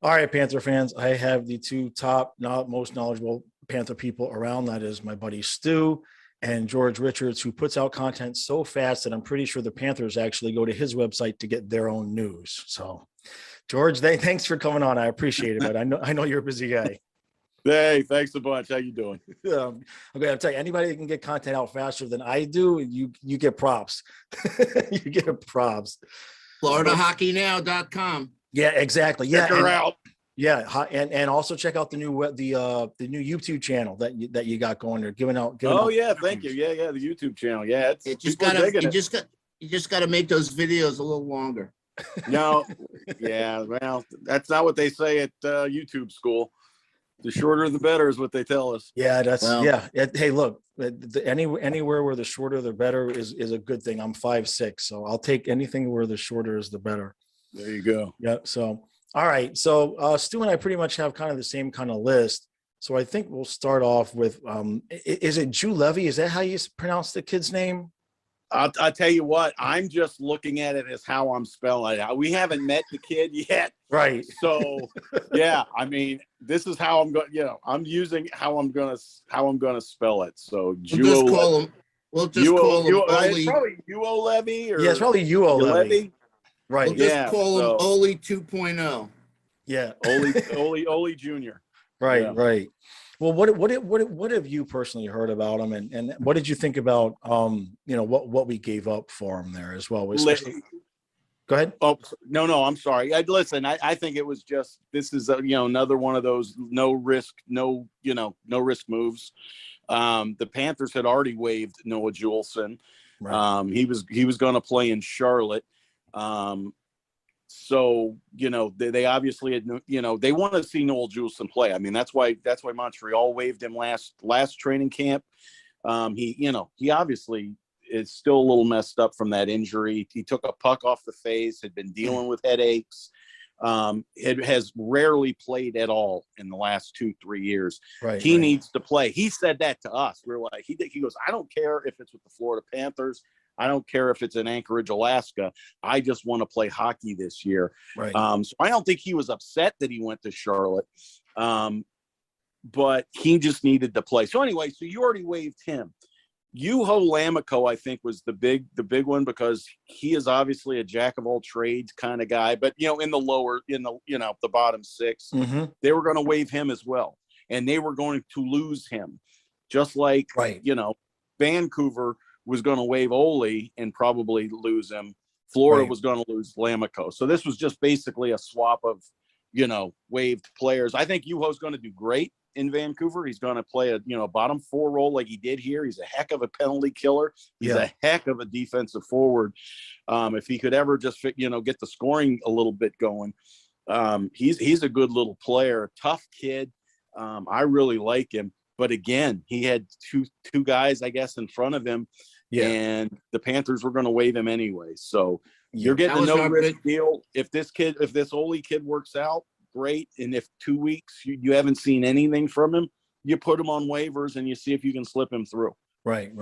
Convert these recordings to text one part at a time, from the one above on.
All right, Panther fans, I have the two top, most knowledgeable Panther people around. That is my buddy Stu and George Richards, who puts out content so fast that I'm pretty sure the Panthers actually go to his website to get their own news. So, George, thanks for coming on. I appreciate it, but I know you're a busy guy. Hey, thanks a bunch. How you doing? Okay, I'll tell you, anybody that can get content out faster than I do, you get props. You get props. FloridaHockeyNow.com. Yeah, exactly. Check her out. Yeah, and also check out the new YouTube channel that you got going there, giving out. Yeah, thank you. Yeah, the YouTube channel. Yeah, you just gotta make those videos a little longer. No, yeah, well, that's not what they say at YouTube school. The shorter, the better is what they tell us. Yeah, hey, look, anywhere where the shorter, the better is a good thing. I'm 5'6", so I'll take anything where the shorter is the better. There you go. Yeah. So, all right. So, Stu and I pretty much have kind of the same kind of list. So I think we'll start off with, is it Julevi? Is that how you pronounce the kid's name? I'll tell you what, I'm just looking at it as how I'm spelling it. We haven't met the kid yet. Right. So, yeah, I mean, this is how I'm going, I'm using how I'm going to spell it. So, we'll just call him it's probably Uo Levy or yeah, it's probably Uo Levy. Right. We'll just call him Oli 2.0. Yeah. Oli Jr. Right, yeah. Right. Well, what have you personally heard about him, and what did you think about what we gave up for him there as well? Go ahead. Oh no, I'm sorry. Listen, I think it was just this is another one of those no risk moves. The Panthers had already waived Noah Juleson. Right. He was going to play in Charlotte. So, they obviously had, they want to see Noel Juleson play. I mean, that's why Montreal waived him last training camp. He obviously is still a little messed up from that injury. He took a puck off the face, had been dealing with headaches. It has rarely played at all in the last 2-3 years. Right, he needs to play. He said that to us. We're like, he goes, I don't care if it's with the Florida Panthers. I don't care if it's in Anchorage, Alaska. I just want to play hockey this year. Right. So I don't think he was upset that he went to Charlotte, but he just needed to play. So anyway, so you already waived him. Juho Lammikko, I think, was the big one because he is obviously a jack of all trades kind of guy. But in the bottom six, mm-hmm. They were going to waive him as well, and they were going to lose him, just like Vancouver was going to waive Oli and probably lose him. Florida was going to lose Lammikko. So this was just basically a swap of, waived players. I think Juho's going to do great in Vancouver. He's going to play a bottom four role like he did here. He's a heck of a penalty killer. He's a heck of a defensive forward. If he could ever just get the scoring a little bit going, he's a good little player, tough kid. I really like him. But again, he had two guys, I guess, in front of him, and the Panthers were going to waive him anyway. So you're getting a no-risk deal. If this Oli kid works out, great. And if 2 weeks you haven't seen anything from him, you put him on waivers and you see if you can slip him through. Right.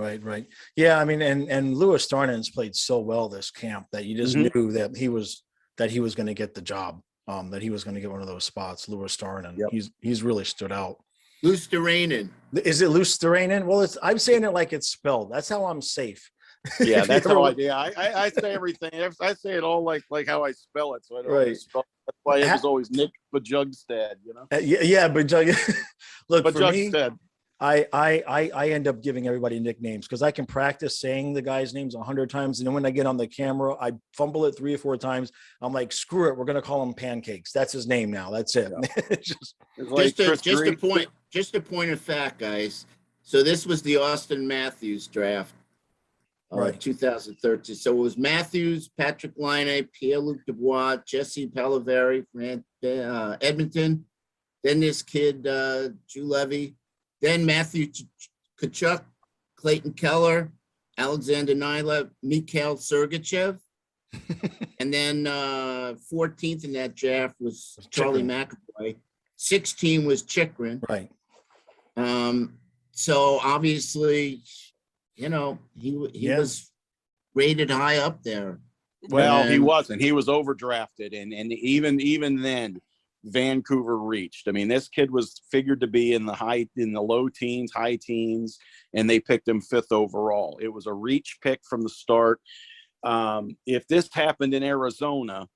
Yeah, I mean, and Louis Starnen's played so well this camp that you just knew that he was going to get the job, that he was going to get one of those spots. Louis Starnen, he's really stood out. Luosterainen. Is it Luosterainen? Well, I'm saying it like it's spelled. That's how I'm safe. Yeah, that's how I say everything. I say it all like how I spell it. So I don't spell it. That's why it was always Nick Bajugstad, Bajug. Look, Bajugstad. For me, I end up giving everybody nicknames because I can practice saying the guy's names 100 times, and then when I get on the camera, I fumble it 3 or 4 times. I'm like, screw it, we're gonna call him Pancakes. That's his name now. That's it. Yeah. Just a point of fact, guys. So this was the Austin Matthews draft, 2013. So it was Matthews, Patrick Laine, Pierre-Luc Dubois, Jesse Pallaveri from Edmonton. Then this kid, Julevi. Then Matthew Tkachuk, Clayton Keller, Alexander Nyla, Mikhail Sergachev. And then 14th in that draft was Charlie McAvoy. 16 was Chikrin. Right. So obviously, he was rated high up there. Well, he wasn't. He was overdrafted, and even then, Vancouver reached. I mean, this kid was figured to be in the low teens, high teens, and they picked him 5th overall. It was a reach pick from the start. If this happened in Arizona,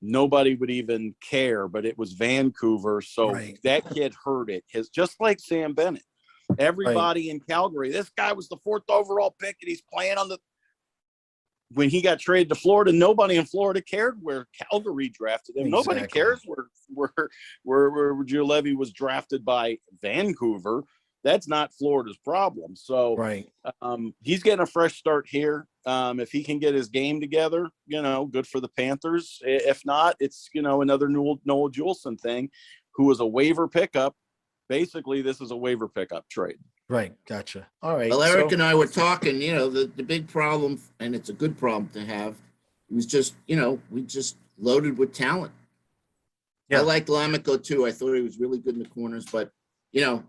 nobody would even care, but it was Vancouver. So that kid heard it. Just like Sam Bennett. Everybody in Calgary, this guy was the 4th overall pick, and he's playing on the. When he got traded to Florida, nobody in Florida cared where Calgary drafted him. Exactly. Nobody cares where Julevi was drafted by Vancouver. That's not Florida's problem. So he's getting a fresh start here. If he can get his game together, good for the Panthers. If not, it's, another Noel Juleson thing, who was a waiver pickup. Basically, this is a waiver pickup trade. Right. Gotcha. All right. Well, Eric and I were talking, the big problem, and it's a good problem to have, it was just, we just loaded with talent. Yeah. I liked Lamico too. I thought he was really good in the corners, but, you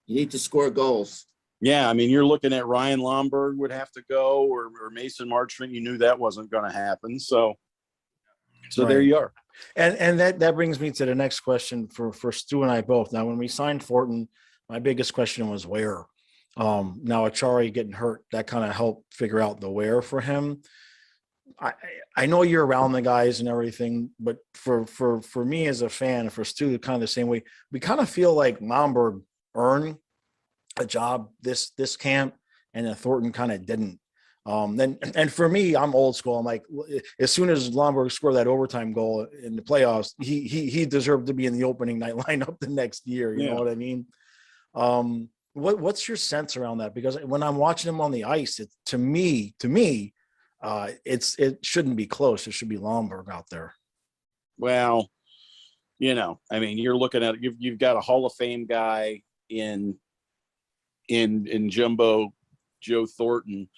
need to score goals. Yeah, I mean, you're looking at Ryan Lomberg would have to go, or Mason Marchment. You knew that wasn't going to happen. So there you are. And that brings me to the next question for Stu and I both. Now, when we signed Thornton, my biggest question was where. Now Achari getting hurt, that kind of helped figure out the where for him. I know you're around the guys and everything, but for me as a fan, for Stu, kind of the same way, we kind of feel like Lomberg earned a job this camp, and then Thornton kind of didn't. And for me, I'm old school. I'm like, as soon as Lomberg scored that overtime goal in the playoffs, he deserved to be in the opening night lineup the next year. You know what I mean? What's your sense around that? Because when I'm watching him on the ice, it to me, it shouldn't be close. It should be Lomberg out there. Well, I mean, you're looking at you've got a Hall of Fame guy in Jumbo Joe Thornton,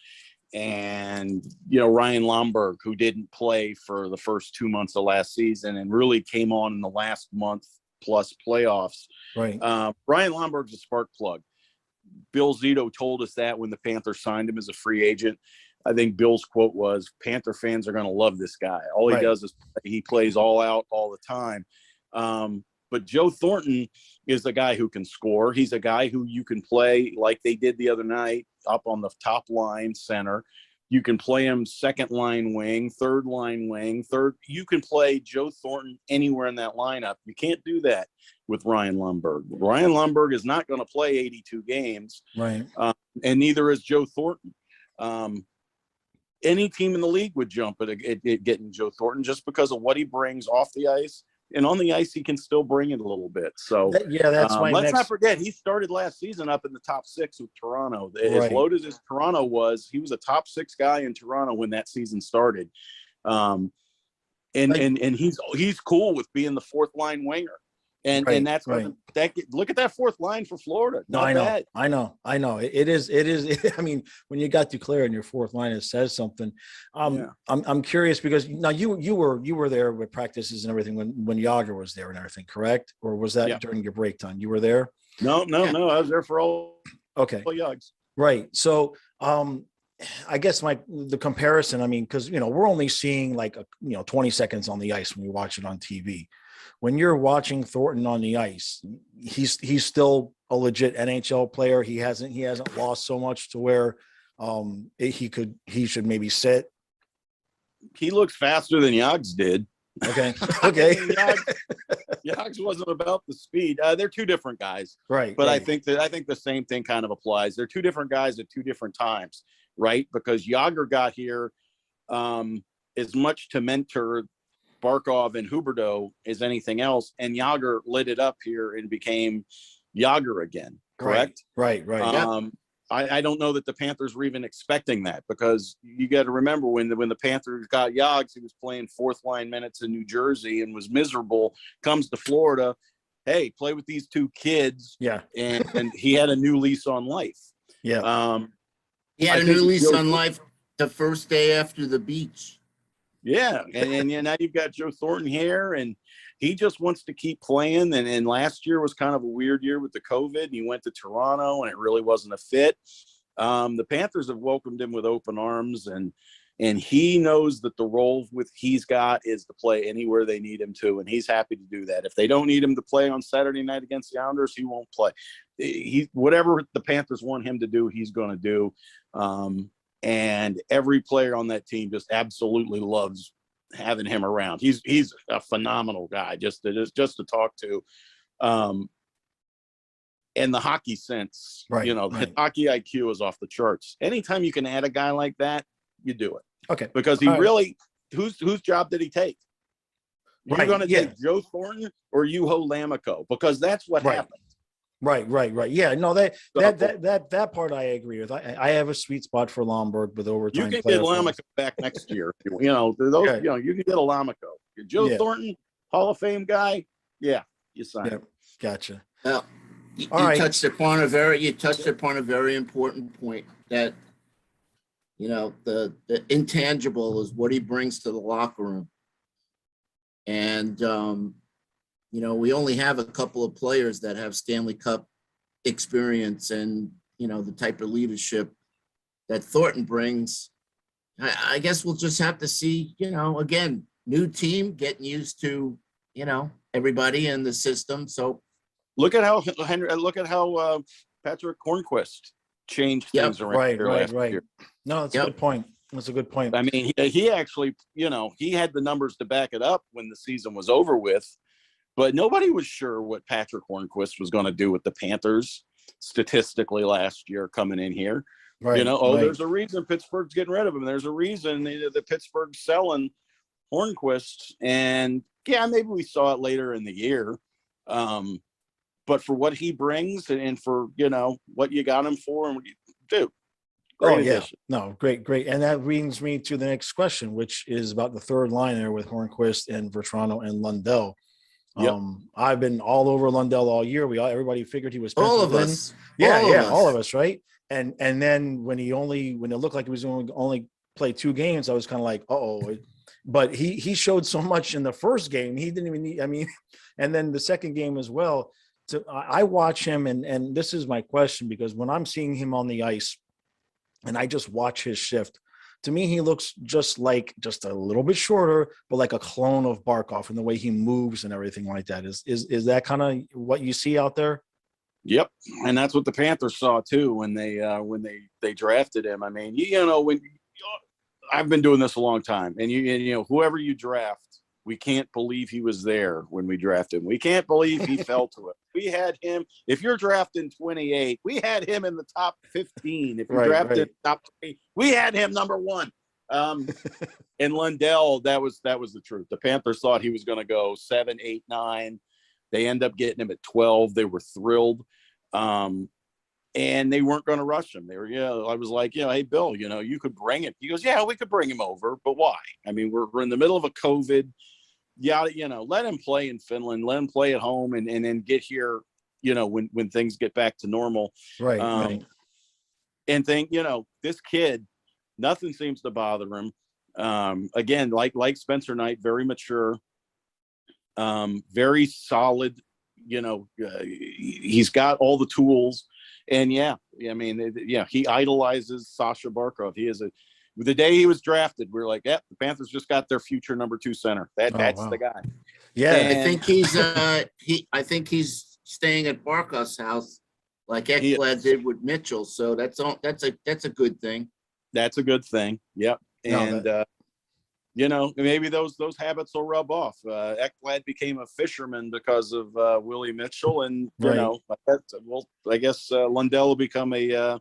and Ryan Lomberg, who didn't play for the first 2 months of last season and really came on in the last month plus playoffs. Right. Ryan Lomberg's a spark plug. Bill Zito told us that when the Panthers signed him as a free agent. I think Bill's quote was, "Panther fans are going to love this guy. All he does is he plays all out all the time." But Joe Thornton is the guy who can score. He's a guy who you can play like they did the other night up on the top line center. You can play him second line wing, third line wing, You can play Joe Thornton anywhere in that lineup. You can't do that with Ryan Lomberg. Ryan Lomberg is not going to play 82 games. Right. And neither is Joe Thornton. Any team in the league would jump at getting Joe Thornton just because of what he brings off the ice. And on the ice, he can still bring it a little bit. So, that's my let's not forget, he started last season up in the top 6 with Toronto. As loaded as Toronto was, he was a top 6 guy in Toronto when that season started. And he's cool with being the 4th line winger. And that's look at that 4th line for Florida. Not bad. I know. It is. I mean, when you got Duclair in your 4th line, it says something. I'm curious because now you were there with practices and everything when Yager was there and everything, correct? Or was that during your break time? You were there? No. I was there for all Yags. Right. So I guess the comparison, I mean, because we're only seeing like 20 seconds on the ice when we watch it on TV. When you're watching Thornton on the ice, he's still a legit NHL player. He hasn't lost so much to where he should maybe sit. He looks faster than Yags did. Okay. Yags wasn't about the speed. They're two different guys, right? But I think the same thing kind of applies. They're two different guys at two different times, right? Because Yager got here as much to mentor Barkov and Huberdeau as anything else, and Yager lit it up here and became Yager again. Correct? Right. I don't know that the Panthers were even expecting that, because you got to remember when the Panthers got Yags, he was playing 4th line minutes in New Jersey and was miserable. Comes to Florida, hey, play with these 2 kids. Yeah, and he had a new lease on life. Yeah, he had a new lease on life the first day after the beach. Yeah, and now you've got Joe Thornton here, and he just wants to keep playing. And last year was kind of a weird year with the COVID, and he went to Toronto, and it really wasn't a fit. The Panthers have welcomed him with open arms, and And he knows that the role he's got is to play anywhere they need him to, and he's happy to do that. If they don't need him to play on Saturday night against the Islanders, he won't play. Whatever the Panthers want him to do, he's going to do. And every player on that team just absolutely loves having him around. He's a phenomenal guy just to talk to. And the hockey sense, his hockey IQ is off the charts. Anytime you can add a guy like that, you do it. Okay. Because he really, whose job did he take? You're going to take Joe Thornton or Juho Lammikko, because that's what happened. Right. Yeah, no, that part I agree with. I have a sweet spot for Lomberg with overtime. You can get Lammikko back next year. You can get a Lammikko. Joe Thornton, Hall of Fame guy. Yeah, you sign him. Gotcha. Well, you touched upon a very important point, that the intangible is what he brings to the locker room. And we only have a couple of players that have Stanley Cup experience and the type of leadership that Thornton brings. I guess we'll just have to see, again, new team, getting used to everybody in the system. So look at how Patrick Hornquist changed things around. Right. No, that's a good point. That's a good point. I mean, he actually, he had the numbers to back it up when the season was over with, but nobody was sure what Patrick Hornquist was going to do with the Panthers statistically last year coming in here. Right. There's a reason Pittsburgh's getting rid of him. There's a reason that Pittsburgh's selling Hornquist. And maybe we saw it later in the year. But for what he brings and for, what you got him for and what you do. Great. And that brings me to the next question, which is about the third line there with Hornquist and Vetrano and Lundell. I've been all over Lundell all year. Everybody figured he was all of us. All of us, right? And then when it looked like he was going to only play 2 games, I was kind of like, but he showed so much in the first game. He didn't even need, and then the second game as well. So I watch him, and this is my question, because when I'm seeing him on the ice and I just watch his shift, to me, he looks just a little bit shorter, but like a clone of Barkov in the way he moves and everything like that. Is that kind of what you see out there? Yep. And that's what the Panthers saw too, when they drafted him. I mean, I've been doing this a long time, and whoever you draft, we can't believe he was there when we drafted him. We can't believe he fell to it. We had him. If you're drafting 28, we had him in the top 15. If you drafted top 20, we had him number 1. And Lundell, that was the truth. The Panthers thought he was going to go 7, 8, 9. They end up getting him at 12. They were thrilled. And they weren't going to rush him. They were, I was like, hey, Bill, you could bring him. He goes, yeah, we could bring him over, but why? I mean, we're in the middle of a COVID. Let him play in Finland, let him play at home, and then get here, when things get back to normal. Right. And think, this kid, nothing seems to bother him. Again, like Spencer Knight, very mature, very solid. He's got all the tools. And he idolizes Sasha Barkov. He is the day he was drafted, we were like, the Panthers just got their future number 2 center. That's the guy. Yeah. And I think he's staying at Barkov's house like Ekblad did with Mitchell. So that's a good thing. That's a good thing. Yep. And maybe those habits will rub off. Ekblad became a fisherman because of Willie Mitchell, and I guess Lundell will become an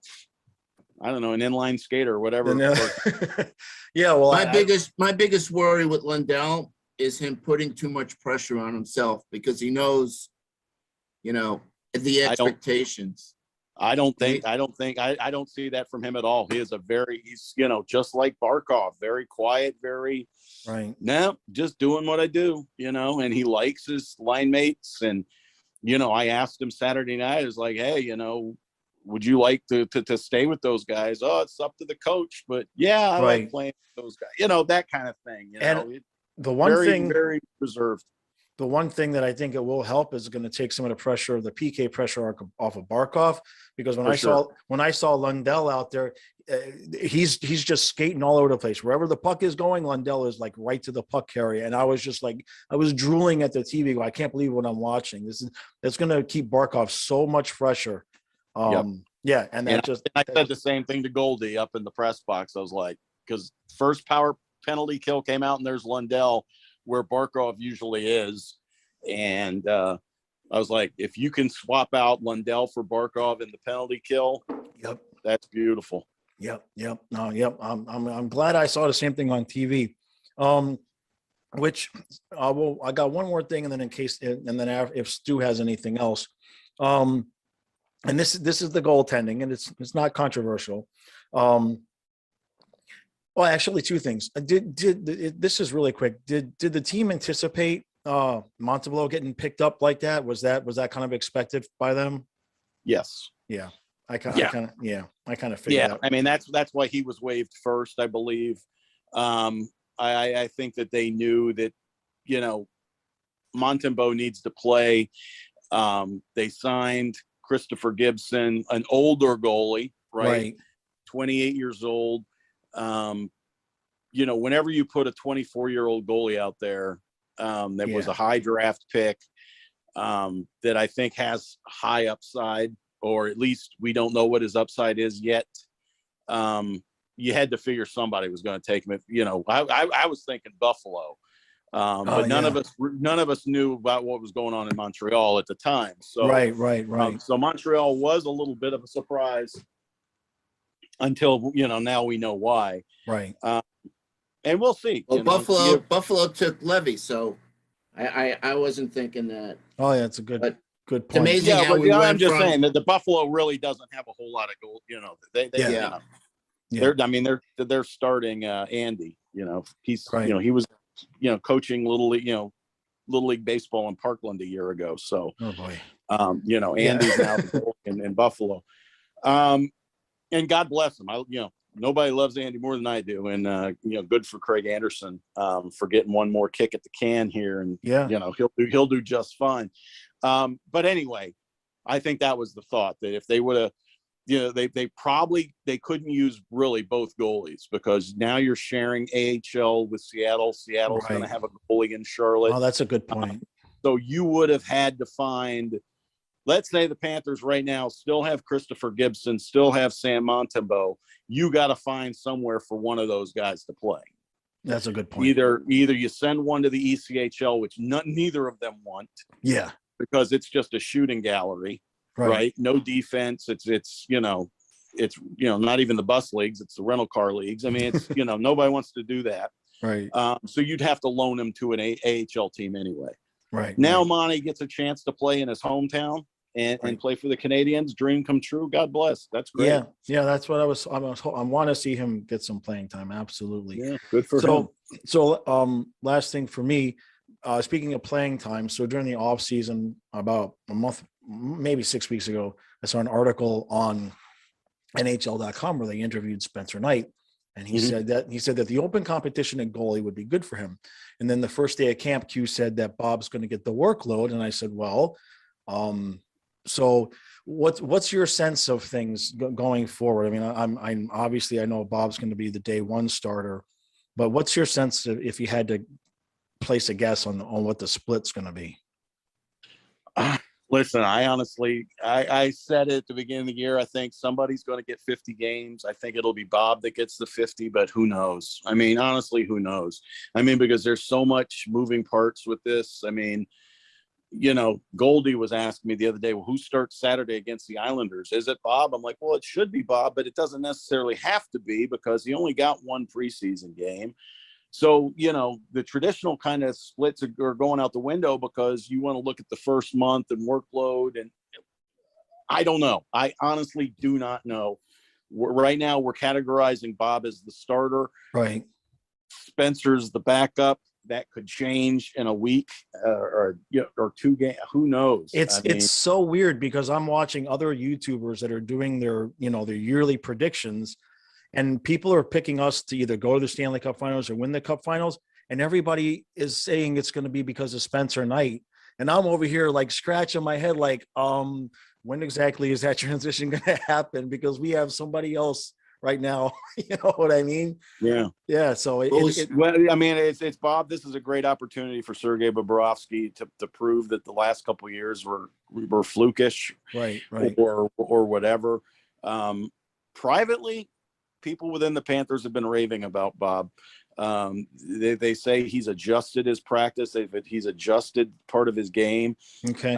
inline skater or whatever. Yeah. Well, my biggest worry with Lundell is him putting too much pressure on himself, because he knows, the expectations. I don't see that from him at all. He's just like Barkov, very quiet, very just doing what I do, and he likes his line mates. And, I asked him Saturday night, I was like, hey, would you like to stay with those guys? Oh, it's up to the coach, but I like playing with those guys, that kind of thing, And the one thing, very reserved. The one thing that I think it will help is going to take some of the pressure, the PK pressure off of Barkov, because when I saw Lundell out there, he's just skating all over the place. Wherever the puck is going, Lundell is like right to the puck carrier. And I was just like, I was drooling at the TV. I can't believe what I'm watching. That's going to keep Barkov so much fresher. Yeah. And I said the same thing to Goldie up in the press box. I was like, because first power penalty kill came out and there's Lundell where Barkov usually is. And I was like, if you can swap out Lundell for Barkov in the penalty kill, that's beautiful. I'm glad I saw the same thing on TV. Which I got one more thing, and then if Stu has anything else, and this is the goaltending, and it's not controversial. Well, actually, two things. This is really quick. Did the team anticipate Montembeault getting picked up like that? Was that kind of expected by them? Yes. Yeah. I kind of figured out. I mean, that's why he was waived first, I believe. I think that they knew that, Montembeault needs to play. They signed Christopher Gibson, an older goalie, right? 28 years old. Whenever you put a 24-year-old goalie out there, that was a high draft pick, that I think has high upside, or at least we don't know what his upside is yet. You had to figure somebody was going to take him. I was thinking Buffalo, but none of us knew about what was going on in Montreal at the time. So right. So Montreal was a little bit of a surprise until now we know why. Right. And we'll see. Well, Buffalo took Levy, so I wasn't thinking that. Oh yeah, it's a good point. It's amazing how we went I'm just saying that the Buffalo really doesn't have a whole lot of goal. They're starting Andy. He's he was coaching little league baseball in Parkland a year ago. So Andy's now in Buffalo. And God bless him. Nobody loves Andy more than I do, and good for Craig Anderson for getting one more kick at the can here, and he'll do just fine. But anyway, I think that was the thought, that if they would have, they couldn't use really both goalies, because now you're sharing AHL with Seattle. Seattle's going to have a goalie in Charlotte. Oh, that's a good point. So you would have had to find, let's say the Panthers right now still have Christopher Gibson, still have Sam Montembeault. You got to find somewhere for one of those guys to play. That's a good point. Either you send one to the ECHL, which neither of them want. Yeah. Because it's just a shooting gallery, right? No defense. It's not even the bus leagues. It's the rental car leagues. I mean, it's, nobody wants to do that. Right. So you'd have to loan him to an AHL team anyway. Right. Now Monty gets a chance to play in his hometown and play for the Canadians. Dream come true. God bless. That's great. Yeah. That's what I want to see him get some playing time. Absolutely. Yeah. Good for him. So last thing for me, speaking of playing time, so during the off season, about a month, maybe 6 weeks ago, I saw an article on NHL.com where they interviewed Spencer Knight, and he said that the open competition at goalie would be good for him. And then the first day of camp, Q said that Bob's going to get the workload, and I said, well, so what's your sense of things going forward? I mean, I'm obviously, I know Bob's going to be the day one starter, but what's your sense of, if you had to place a guess on what the split's going to be? Listen, I honestly said it at the beginning of the year. I think somebody's going to get 50 games. I think it'll be Bob that gets the 50, but who knows? I mean, honestly, who knows? I mean, because there's so much moving parts with this. I mean, Goldie was asking me the other day, well, who starts Saturday against the Islanders? Is it Bob? I'm like, well, it should be Bob, but it doesn't necessarily have to be, because he only got one preseason game. So, the traditional kind of splits are going out the window, because you want to look at the first month and workload. And I don't know. I honestly do not know. Right now, we're categorizing Bob as the starter. Right. Spencer's the backup. That could change in a week or 2 games. Who knows? It's so weird, because I'm watching other YouTubers that are doing their yearly predictions, and people are picking us to either go to the Stanley Cup Finals or win the Cup Finals, and everybody is saying it's going to be because of Spencer Knight. And I'm over here like scratching my head, like, when exactly is that transition going to happen? Because we have somebody else right now. You know what I mean? Yeah. Yeah. So well, I mean, it's Bob. This is a great opportunity for Sergei Bobrovsky to prove that the last couple of years were flukish, right, or whatever. Privately, people within the Panthers have been raving about Bob. They say he's adjusted his practice. He's adjusted part of his game. Okay.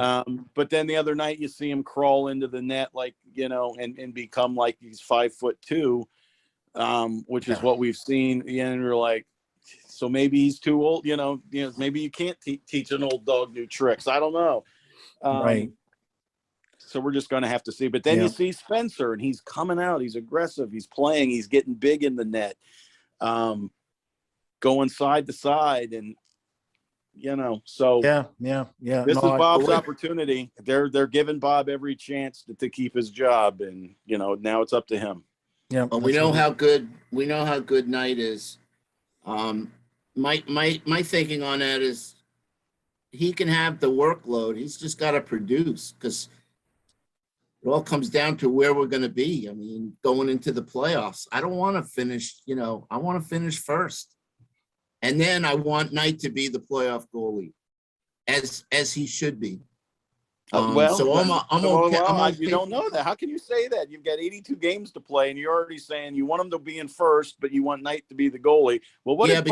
But then the other night you see him crawl into the net, like, and become like he's 5'2", which is what we've seen. And you're like, so maybe he's too old, maybe you can't teach an old dog new tricks. I don't know. Right. So we're just going to have to see. But then you see Spencer, and he's coming out. He's aggressive. He's playing. He's getting big in the net, going side to side. And, so yeah. This is Bob's opportunity. They're giving Bob every chance to keep his job. And, now it's up to him. Yeah. Well, we know how good Knight is. My thinking on that is he can have the workload. He's just got to produce, because it all comes down to where we're going to be. I mean, going into the playoffs, I don't want to finish, I want to finish first. And then I want Knight to be the playoff goalie, as he should be. So I'm okay. You don't know that. How can you say that? You've got 82 games to play, and you're already saying you want him to be in first, but you want Knight to be the goalie. Well, what if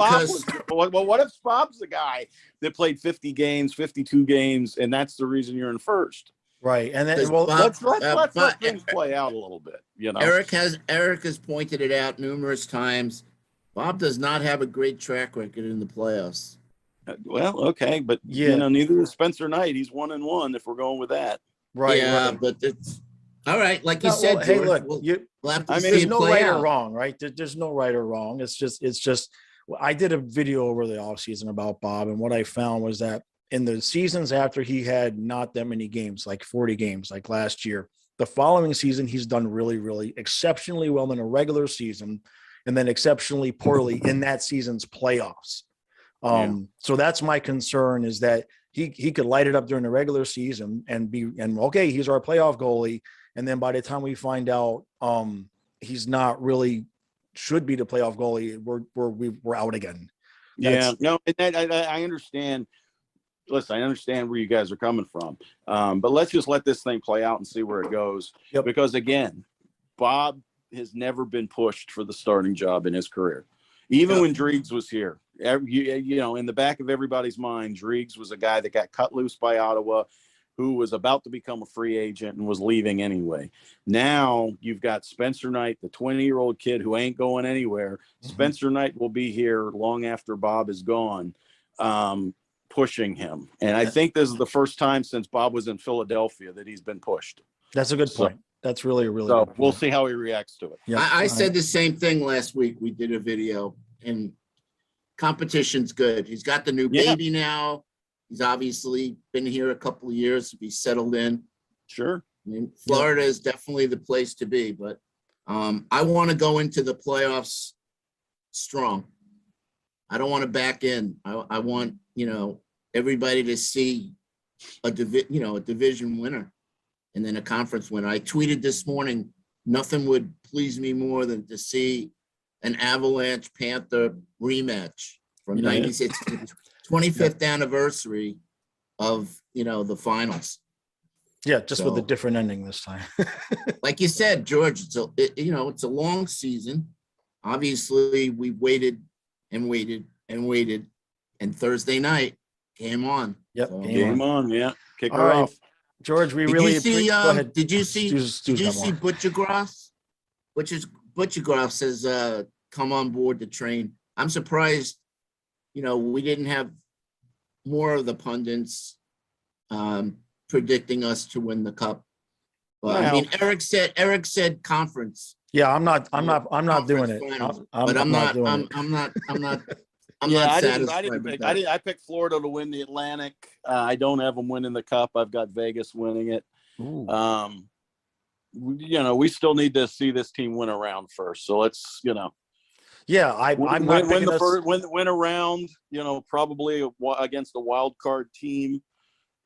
Bob's the guy that played 50 games, 52 games, and that's the reason you're in first? Right. And then let's let things play out a little bit. Eric has pointed it out numerous times. Bob does not have a great track record in the playoffs. Well, okay, but neither is Spencer Knight. He's 1-1 if we're going with that. Right. Yeah, right. but it's all right. Like you said, hey, George, look, there's no right or wrong, right? There's no right or wrong. It's just. I did a video over the offseason about Bob, and what I found was that in the seasons after he had not that many games, like 40 games, like last year, the following season he's done really, really exceptionally well in a regular season, and then exceptionally poorly in that season's playoffs. So that's my concern, is that he could light it up during the regular season and okay, he's our playoff goalie. And then by the time we find out he's not really should be the playoff goalie, we're out again. I understand. Listen, I understand where you guys are coming from. But let's just let this thing play out and see where it goes. Yep. Because again, Bob has never been pushed for the starting job in his career. Even when Driegs was here, in the back of everybody's mind, Driegs was a guy that got cut loose by Ottawa, who was about to become a free agent and was leaving anyway. Now you've got Spencer Knight, the 20-year-old kid who ain't going anywhere. Mm-hmm. Spencer Knight will be here long after Bob is gone, pushing him. And I think this is the first time since Bob was in Philadelphia that he's been pushed. That's a good point. That's really a really good point. We'll see how he reacts to it. Yep. I said the same thing last week. We did a video, and competition's good. He's got the new baby now. He's obviously been here a couple of years to be settled in. Sure. I mean, Florida is definitely the place to be, but I want to go into the playoffs strong. I don't want to back in. I want, everybody to see a division winner and then a conference winner. I tweeted this morning, nothing would please me more than to see an Avalanche Panther rematch from 96, 25th anniversary of, the finals. Yeah, just with a different ending this time. Like you said, George, it's a long season. Obviously, we waited and waited and waited, and Thursday night came on. Yep, so, game on. Yeah, kick all her right. off. George, we really appreciate. Go ahead. Did you see Butchergross? Butchergross says come on board to train. I'm surprised, we didn't have more of the pundits predicting us to win the cup. But I mean, Eric said conference. Yeah, I'm not doing it. I'm not satisfied. I picked Florida to win the Atlantic. I don't have them winning the cup. I've got Vegas winning it. We still need to see this team win a round first. So let's, Yeah, I'm not win a round. Probably against a wild card team.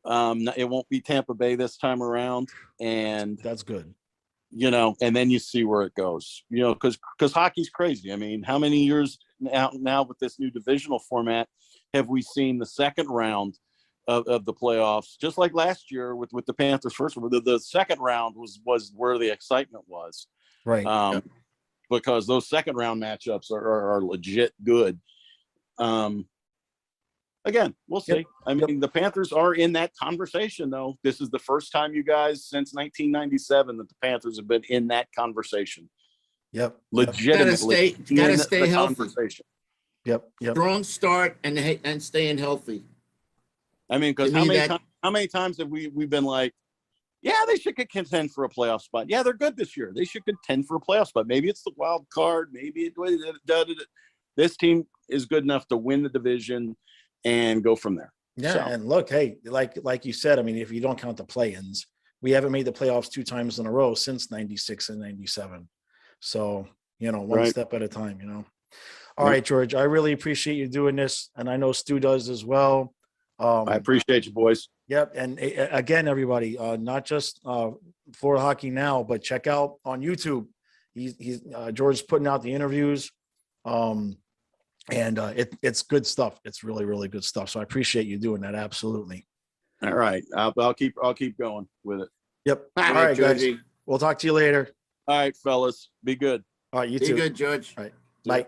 It won't be Tampa Bay this time around, and that's good. and then you see where it goes, because hockey's crazy. I mean, how many years now with this new divisional format have we seen the second round of the playoffs, just like last year with the Panthers first, where the second round was where the excitement was. Right. Because those second round matchups are legit good. Again, we'll see. Yep. I mean, the Panthers are in that conversation, though. This is the first time, you guys, since 1997 that the Panthers have been in that conversation. Yep. Legitimately Gotta stay healthy. Conversation. Yep. Strong start and staying healthy. I mean, because how many times have we've been like, yeah, they should contend for a playoff spot. Yeah, they're good this year. They should contend for a playoff spot. Maybe it's the wild card. Maybe this team is good enough to win the division and go from there. Yeah, So. and look, hey, like you said, I mean, if you don't count the play-ins, we haven't made the playoffs 2 times in a row since 96 and 97. So, one step at a time, All right, George, I really appreciate you doing this, and I know Stu does as well. I appreciate you, boys. Yep, and again, everybody, not just Florida Hockey Now, but check out on YouTube. He's George's putting out the interviews. And it's good stuff. It's really, really good stuff. So I appreciate you doing that. Absolutely. All right. I'll keep going with it. Yep. All right, guys. We'll talk to you later. All right, fellas. Be good. All right. You Be too. good, George. All right. Bye.